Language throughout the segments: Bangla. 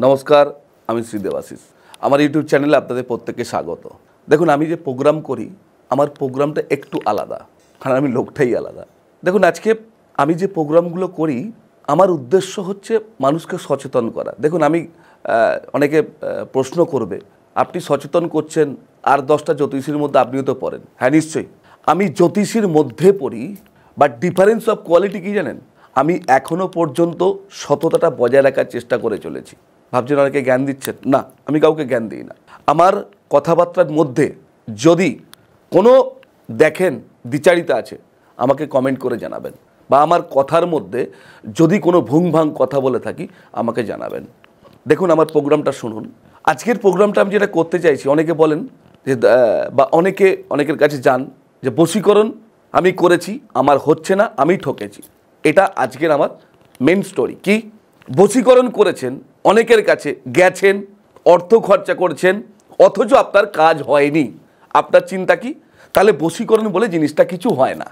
নমস্কার, আমি শ্রী দেবাশিস। আমার ইউটিউব চ্যানেলে আপনাদের প্রত্যেককে স্বাগত। দেখুন, আমি যে প্রোগ্রাম করি, আমার প্রোগ্রামটা একটু আলাদা, কারণ আমি লোকটাই আলাদা। দেখুন, আজকে আমি যে প্রোগ্রামগুলো করি, আমার উদ্দেশ্য হচ্ছে মানুষকে সচেতন করা। দেখুন, আমি অনেকে প্রশ্ন করবে, আপনি সচেতন করছেন, আর 10টা জ্যোতিষীর মধ্যে আপনিও তো পড়েন। হ্যাঁ, নিশ্চয়ই আমি জ্যোতিষীর মধ্যে পড়ি, বাট ডিফারেন্স অফ কোয়ালিটি কী জানেন? আমি এখনও পর্যন্ত সততাটা বজায় রাখার চেষ্টা করে চলেছি। ভাবছেন অনেকে জ্ঞান দিচ্ছেন, না, আমি কাউকে জ্ঞান দিই না। আমার কথাবার্তার মধ্যে যদি কোনো দেখেন দ্বিচারিতা আছে, আমাকে কমেন্ট করে জানাবেন, বা আমার কথার মধ্যে যদি কোনো ভুংভাং কথা বলে থাকি, আমাকে জানাবেন। দেখুন, আমার প্রোগ্রামটা শুনুন। আজকের প্রোগ্রামটা আমি যেটা করতে চাইছি, অনেকে বলেন যে, বা অনেকের কাছে যান যে বশীকরণ আমি করেছি, আমার হচ্ছে না, আমি ঠকেছি। এটা আজকের আমার মেন স্টোরি। কি বশীকরণ করেছেন, অনেকের কাছে গেছেন, অর্থ খরচা করছেন, অথচ আপনার কাজ হয়নি। আপনার চিন্তা কি? তাহলে বশীকরণ বলে জিনিসটা কিছু হয় না।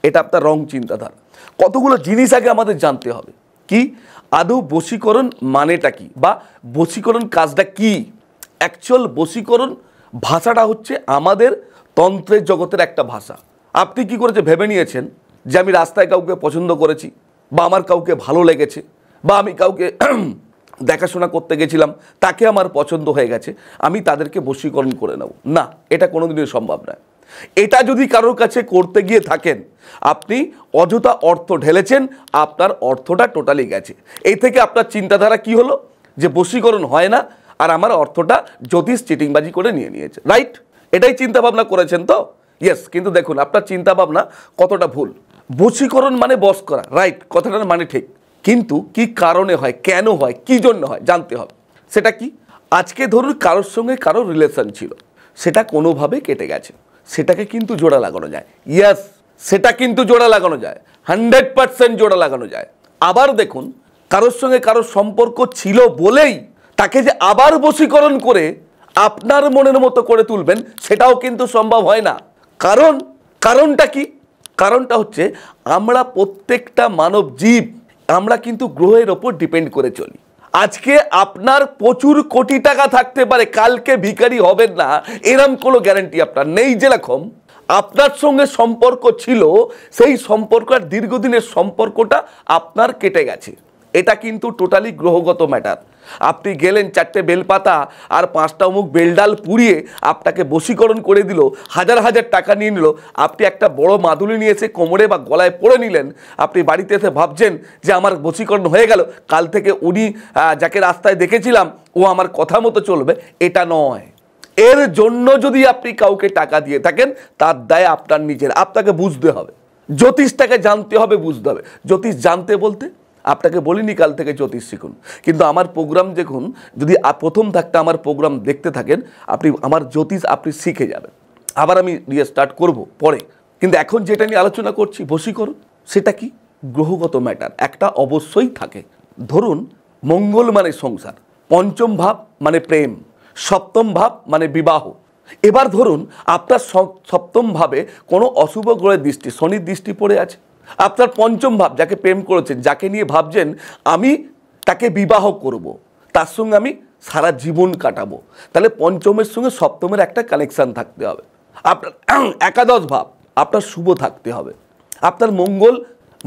এটা আপনার রং চিন্তাধারা। কতগুলো জিনিস আগে আমাদের জানতে হবে। কি আদৌ বশীকরণ মানেটা কি, বা বশীকরণ কাজটা কি? অ্যাকচুয়াল বশীকরণ ভাষাটা হচ্ছে আমাদের তন্ত্রের জগতের একটা ভাষা। আপনি কি করেছে ভেবে নিয়েছেন যে আমি রাস্তায় কাউকে পছন্দ করেছি, বা আমার কাউকে ভালো লেগেছে, বা আমি কাউকে দেখাশোনা করতে গেছিলাম, তাকে আমার পছন্দ হয়ে গেছে, আমি তাদেরকে বশীকরণ করে নেব। না, এটা কোনোদিনই সম্ভব নয়। এটা যদি কারোর কাছে করতে গিয়ে থাকেন, আপনি অযথা অর্থ ঢেলেছেন, আপনার অর্থটা টোটালি গেছে। এই থেকে আপনার চিন্তাধারা কি হলো? যে বশীকরণ হয় না, আর আমার অর্থটা জ্যোতিষ চিটিংবাজি করে নিয়ে নিয়েছে। রাইট? এটাই চিন্তা ভাবনা করেছেন তো? ইয়েস। কিন্তু দেখুন, আপনার চিন্তা ভাবনা কতটা ভুল। বশীকরণ মানে বশ করা, রাইট, কথাটার মানে ঠিক, কিন্তু কি কারণে হয়, কেন হয়, কি জন্য হয় জানতে হবে। সেটা কি? আজকে ধরুন কারোর সঙ্গে কারোর রিলেশন ছিল, সেটা কোনোভাবে কেটে গেছে, সেটাকে কিন্তু জোড়া লাগানো যায়। ইয়েস, সেটা কিন্তু জোড়া লাগানো যায়, 100% জোড়া লাগানো যায়। আবার দেখুন, কারোর সঙ্গে কারোর সম্পর্ক ছিল বলেই তাকে যে আবার বশীকরণ করে আপনার মনের মতো করে তুলবেন, সেটাও কিন্তু সম্ভব হয় না। কারণটা কি? কারণটা হচ্ছে আমরা প্রত্যেকটা মানব জীব, আমরা কিন্তু গ্রহের ওপর ডিপেন্ড করে চলি। আজকে আপনার প্রচুর কোটি টাকা থাকতে পারে, কালকে ভিখারি হবেন না, এরম কোনো গ্যারান্টি আপনার নেই। যেরকম আপনার সঙ্গে সম্পর্ক ছিল, সেই সম্পর্কের দীর্ঘদিনের সম্পর্কটা আপনার কেটে গেছে, এটা কিন্তু টোটালি গ্রহগত ম্যাটার। আপনি গেলেন 4টে বেলপাতা আর 5টা মুখ বেলডাল পুড়িয়ে আপনাকে বশীকরণ করে দিল, হাজার হাজার টাকা নিয়ে নিল, আপনি একটা বড় মাদুলি নিয়ে এসে কোমরে বা গলায় পরে নিলেন, আপনি বাড়িতে এসে ভাবছেন যে আমার বশীকরণ হয়ে গেল, কাল থেকে উনি যাকে রাস্তায় দেখেছিলাম ও আমার কথা মতো চলবে। এটা নয়। এর জন্য যদি আপনি কাউকে টাকা দিয়ে থাকেন, তার দায় আপনার নিজের। আপনাকে বুঝতে হবে, জ্যোতিষটাকে জানতে হবে, বুঝতে হবে। জ্যোতিষ জানতে বলতে আপনাকে বলিনি কাল থেকে জ্যোতিষ শিখুন, কিন্তু আমার প্রোগ্রাম দেখুন, যদি প্রথম থাকতে আমার প্রোগ্রাম দেখতে থাকেন, আপনি আমার জ্যোতিষ আপনি শিখে যাবেন। আবার আমি স্টার্ট করব পরে, কিন্তু এখন যেটা নিয়ে আলোচনা করছি বশীকরণ, সেটা কি? গ্রহগত ম্যাটার একটা অবশ্যই থাকে। ধরুন, মঙ্গল মানে সংসার, পঞ্চম ভাব মানে প্রেম, সপ্তম ভাব মানে বিবাহ। এবার ধরুন আপনার সপ্তম ভাবে কোনো অশুভ গ্রহের দৃষ্টি, শনির দৃষ্টি পড়ে আছে। আপনার পঞ্চম ভাব, যাকে প্রেম করেছেন, যাকে নিয়ে ভাবছেন আমি তাকে বিবাহ করব, তার সঙ্গে আমি সারা জীবন কাটাবো, তাহলে পঞ্চমের সঙ্গে সপ্তমের একটা কানেকশান থাকতে হবে। আপনার একাদশ ভাব আপনার শুভ থাকতে হবে। আপনার মঙ্গল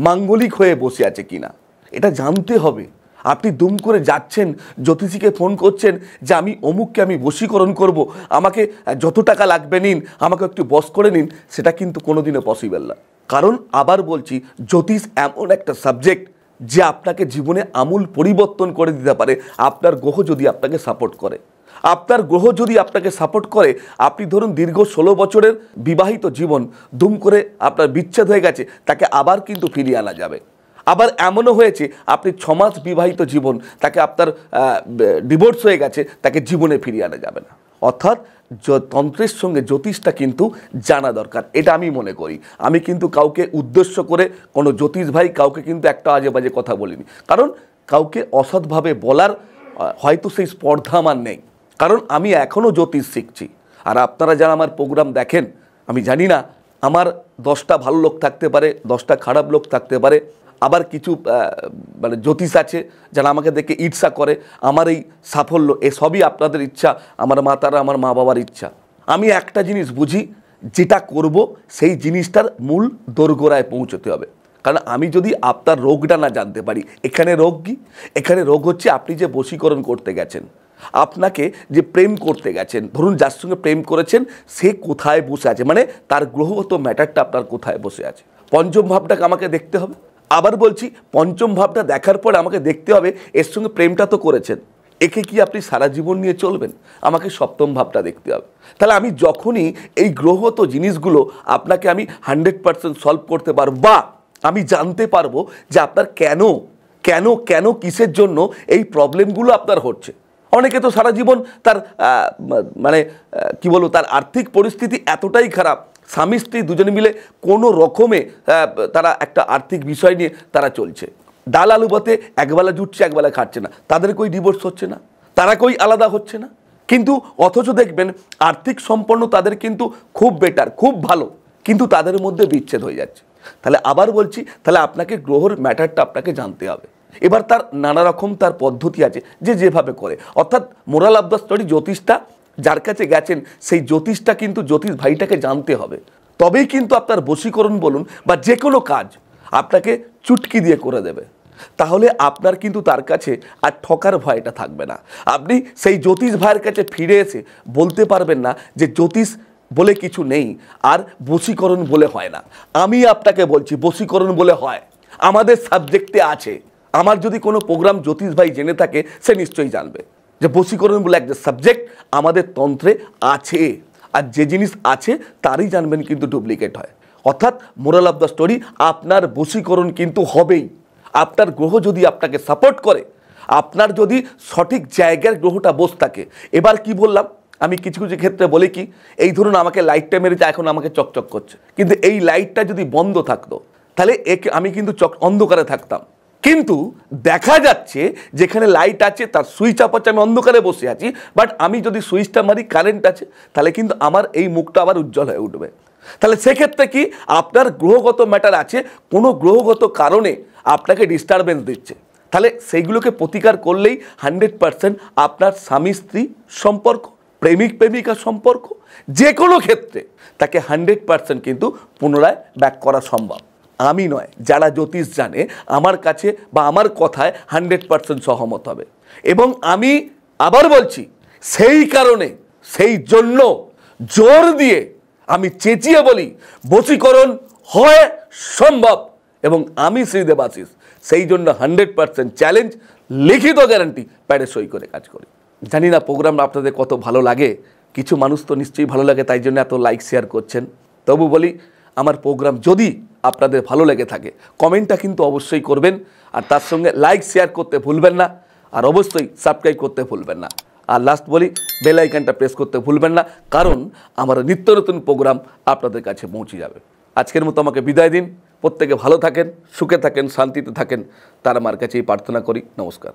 মাঙ্গলিক হয়ে বসে আছে কিনা এটা জানতে হবে। আপনি দুম করে যাচ্ছেন, জ্যোতিষীকে ফোন করছেন যে আমি অমুককে আমি বশীকরণ করব, আমাকে যত টাকা লাগবে নিন, আমাকে একটু বশ করে নিন, সেটা কিন্তু কোনোদিনও পসিবল না। কারণ আবার বলছি, জ্যোতিষ এমন একটা সাবজেক্ট যে আপনাকে জীবনে আমূল পরিবর্তন করে দিতে পারে, আপনার গ্রহ যদি আপনাকে সাপোর্ট করে। আপনার গ্রহ যদি আপনাকে সাপোর্ট করে, আপনি ধরুন দীর্ঘ 16 বছরের বিবাহিত জীবন দুম করে আপনার বিচ্ছেদ হয়ে গেছে, তাকে আবার কিন্তু ফিরিয়ে আনা যাবে। আবার এমনও হয়েছে আপনি 6 মাস বিবাহিত জীবন, তাকে আপনার ডিভোর্স হয়ে গেছে, তাকে জীবনে ফিরিয়ে আনা যাবে না। অর্থাৎ তন্ত্রের সঙ্গে জ্যোতিষটা কিন্তু জানা দরকার, এটা আমি মনে করি। আমি কিন্তু কাউকে উদ্দেশ্য করে কোনো জ্যোতিষ ভাই কাউকে কিন্তু একটা আজে বাজে কথা বলিনি, কারণ কাউকে অসৎভাবে বলার হয়তো সেই স্পর্ধা আমার নেই, কারণ আমি এখনও জ্যোতিষ শিখছি। আর আপনারা যারা আমার প্রোগ্রাম দেখেন, আমি জানি না, আমার 10টা ভালো লোক থাকতে পারে, 10টা খারাপ লোক থাকতে পারে, আবার কিছু মানে জ্যোতিষ আছে যারা আমাকে দেখে ঈর্ষা করে। আমার এই সাফল্য এসবই আপনাদের ইচ্ছা, আমার মাতারা আমার মা বাবার ইচ্ছা। আমি একটা জিনিস বুঝি, যেটা করব সেই জিনিসটার মূল দোরগোড়ায় পৌঁছতে হবে। কারণ আমি যদি আপনার রোগটা না জানতে পারি, এখানে রোগ কি? এখানে রোগ হচ্ছে আপনি যে বশীকরণ করতে গেছেন, আপনাকে যে প্রেম করতে গেছেন, ধরুন যার সঙ্গে প্রেম করেছেন সে কোথায় বসে আছে, মানে তার গ্রহগত ম্যাটারটা আপনার কোথায় বসে আছে। পঞ্চম ভাবটাকে আমাকে দেখতে হবে। আবার বলছি, পঞ্চম ভাবটা দেখার পর আমাকে দেখতে হবে এর সঙ্গে প্রেমটা তো করেছেন, একে কি আপনি সারা জীবন নিয়ে চলবেন? আমাকে সপ্তম ভাবটা দেখতে হবে। তাহলে আমি যখনই এই গ্রহগত জিনিসগুলো আপনাকে আমি 100% সলভ করতে পারবো, বা আমি জানতে পারবো যে আপনার কেন কেন কেন কিসের জন্য এই প্রবলেমগুলো আপনার হচ্ছে। অনেকে তো সারা জীবন তার মানে কি বলবো, তার আর্থিক পরিস্থিতি এতটাই খারাপ, স্বামী স্ত্রী দুজনে মিলে কোনো রকমে তারা একটা আর্থিক বিষয় নিয়ে তারা চলছে, ডাল আলু ভাতে একবেলা জুটছে একবেলা খাচ্ছে না, তাদের কই ডিভোর্স হচ্ছে না, তারা কই আলাদা হচ্ছে না। কিন্তু অথচ দেখবেন আর্থিক সম্পন্ন তাদের কিন্তু খুব বেটার, খুব ভালো, কিন্তু তাদের মধ্যে বিচ্ছেদ হয়ে যাচ্ছে। তাহলে আবার বলছি, তাহলে আপনাকে গ্রহর ম্যাটারটা আপনাকে জানতে হবে। এবার তার নানা রকম তার পদ্ধতি আছে যে যেভাবে করে, অর্থাৎ মোরাল অফ দ্য স্টোরি, জ্যোতিষটা যার কাছে গেছেন সেই জ্যোতিষটা কিন্তু জ্যোতিষ ভাইটাকে জানতে হবে, তবেই কিন্তু আপনার বশীকরণ বলুন বা যে কোনো কাজ আপনাকে চুটকি দিয়ে করে দেবে। তাহলে আপনার কিন্তু তার কাছে আর ঠকার ভয়টা থাকবে না। আপনি সেই জ্যোতিষ ভাইয়ের কাছে ফিরে এসে বলতে পারবেন না যে জ্যোতিষ বলে কিছু নেই আর বশীকরণ বলে হয় না। আমি আপনাকে বলছি বশীকরণ বলে হয়, আমাদের সাবজেক্টে আছে। আমার যদি কোনো প্রোগ্রাম জ্যোতিষ ভাই জেনে থাকে সে নিশ্চয়ই জানবে যে বশীকরণ বলে একটা সাবজেক্ট আমাদের তন্ত্রে আছে, আর যে জিনিস আছে তারই জানবেন কিন্তু ডুপ্লিকেট হয়। অর্থাৎ মোরাল অফ দ্য স্টোরি, আপনার বশীকরণ কিন্তু হবেই। আপনার গ্রহ যদি আপনাকে সাপোর্ট করে, আপনার যদি সঠিক জায়গার গ্রহটা বসে থাকে। এবার কি বললাম, আমি কিছু কিছু ক্ষেত্রে বলি কি, এই ধরুন আমাকে লাইটটা মেরেছে, এখন আমাকে চকচক করছে, কিন্তু এই লাইটটা যদি বন্ধ থাকতো তাহলে একে আমি কিন্তু অন্ধকারে থাকতাম। কিন্তু দেখা যাচ্ছে যেখানে লাইট আছে তার সুইচ আপ হচ্ছে, আমি অন্ধকারে বসে আছি, বাট আমি যদি সুইচটা মারি কারেন্ট আছে, তাহলে কিন্তু আমার এই মুখটা আবার উজ্জ্বল হয়ে উঠবে। তাহলে সেক্ষেত্রে কি আপনার গ্রহগত ম্যাটার আছে, কোনো গ্রহগত কারণে আপনাকে ডিস্টারবেন্স দিচ্ছে, তাহলে সেইগুলোকে প্রতিকার করলেই 100% আপনার স্বামী স্ত্রী সম্পর্ক, প্রেমিক প্রেমিকা সম্পর্ক, যে কোনো ক্ষেত্রে তাকে 100% কিন্তু পুনরায় ব্যাক করা সম্ভব। আমি নয়, যারা জ্যোতিষ জানে আমার কাছে বা আমার কথায় 100% সহমত হবে। এবং আমি আবার বলছি, সেই কারণে সেই জন্য জোর দিয়ে আমি চেঁচিয়ে বলি বশীকরণ হয় সম্ভব, এবং আমি শ্রীদেবাশিস সেই জন্য 100% চ্যালেঞ্জ, লিখিত গ্যারান্টি, প্যাডে সই করে কাজ করি। জানি না প্রোগ্রাম আপনাদের কত ভালো লাগে, কিছু মানুষ তো নিশ্চয়ই ভালো লাগে, তাই জন্য এত লাইক শেয়ার করছেন। তবু বলি, আমার প্রোগ্রাম যদি আপনাদের ভালো লেগে থাকে কমেন্টটা কিন্তু অবশ্যই করবেন, আর তার সঙ্গে লাইক শেয়ার করতে ভুলবেন না, আর অবশ্যই সাবস্ক্রাইব করতে ভুলবেন না। আর লাস্ট বলি, বেল আইকনটা প্রেস করতে ভুলবেন না, কারণ আমার নিত্য নতুন প্রোগ্রাম আপনাদের কাছে পৌঁছে যাবে। আজকের মতো আমাকে বিদায় দিন। প্রত্যেকে ভালো থাকেন, সুখে থাকেন, শান্তিতে থাকেন, তার আমার কাছেই প্রার্থনা করি। নমস্কার।